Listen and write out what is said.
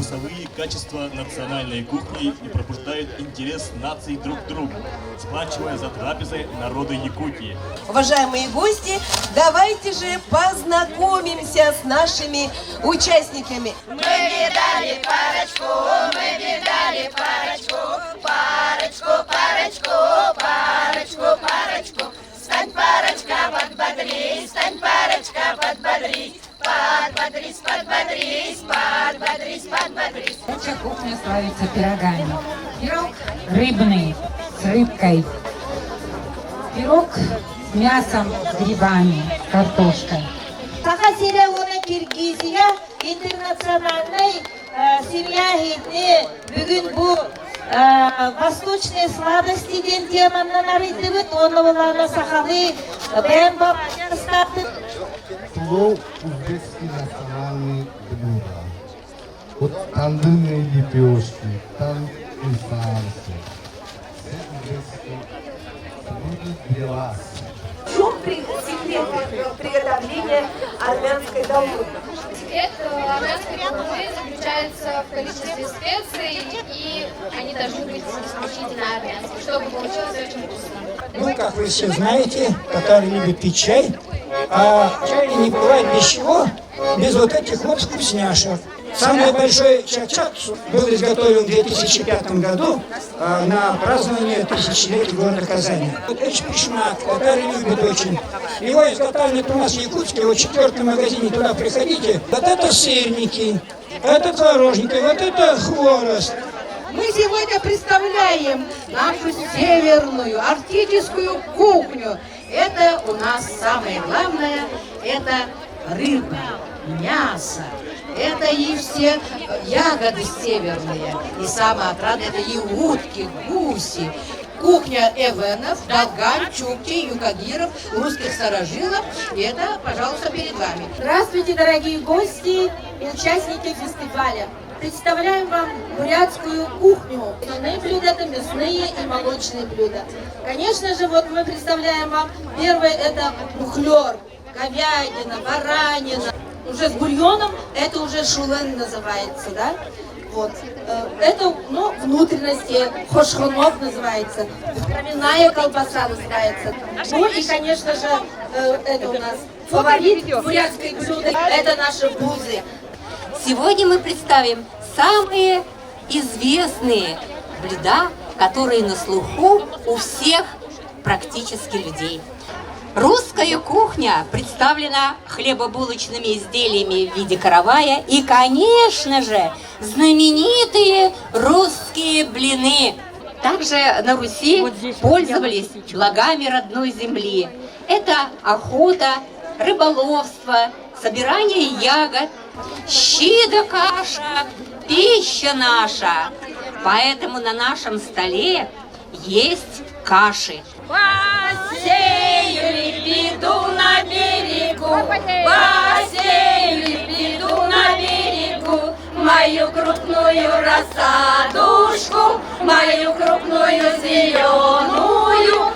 вкусовые качества национальной кухни и пробуждают интерес наций друг к другу, сплачивая за трапезой народы Якутии. Уважаемые гости, давайте же познакомимся с нашими участниками. Мы видали парочку, парочку, парочку. Стань, парочка, подбодрись, подбодрись. Наша кухня славится пирогами. Пирог рыбный, с рыбкой. Пирог с мясом, с грибами, с картошкой. Саха-Селявона, Киргизия, интернациональный семья гидне. Бүгін бұл восточные сладости ден теманнан арыйтыбыт, оны оларына сахалы, бән бабаняр статы. Плов узбекский национальный блюдо. Вот тандырные лепешки, там и фарсы. Все узбекские блюда беласы. В чем секрет приготовления армянской долмы? Секрет армянской долмы заключается в количестве специй, и они должны быть исключительно армянские, чтобы получилось очень вкусно. Ну, как вы все знаете, татары любят пить чай, а чай не бывает без чего, без вот этих вот вкусняшек. Самый большой чачат был изготовлен в 2005 году на празднование тысячелетия города Казани. Вот эчпишмак татары любят очень. Его изготавливают у нас в Якутске, вот в 4-м магазине, туда приходите. Вот это сырники, это творожники, вот это хворост. Мы сегодня представляем нашу северную арктическую кухню. Это у нас самое главное, это рыба, мясо. Это и все ягоды северные. И самое отрадное, это и утки, гуси. Кухня эвенов, болгар, чукчи, юкагиров, русских старожилов. И это, пожалуйста, перед вами. Здравствуйте, дорогие гости и участники фестиваля. Представляем вам бурятскую кухню. Основные блюда — это мясные и молочные блюда. Конечно же, вот мы представляем вам первое — это мухлёр, говядина, баранина. Уже с бульоном, это уже шулен называется, да? Вот. Это, ну, внутренности, хошхонов называется, травяная колбаса называется. Ну и, конечно же, это у нас фаворит бурятской блюда, это наши бузы. Сегодня мы представим самые известные блюда, которые на слуху у всех практически людей. Русская кухня представлена хлебобулочными изделиями в виде каравая и, конечно же, знаменитые русские блины. Также на Руси пользовались благами родной земли. Это охота, рыболовство, собирание ягод, щи да каша, пища наша. Поэтому на нашем столе есть каши. Посеяли беду на берегу, посеяли беду на берегу, мою крупную рассадушку, мою крупную зеленую,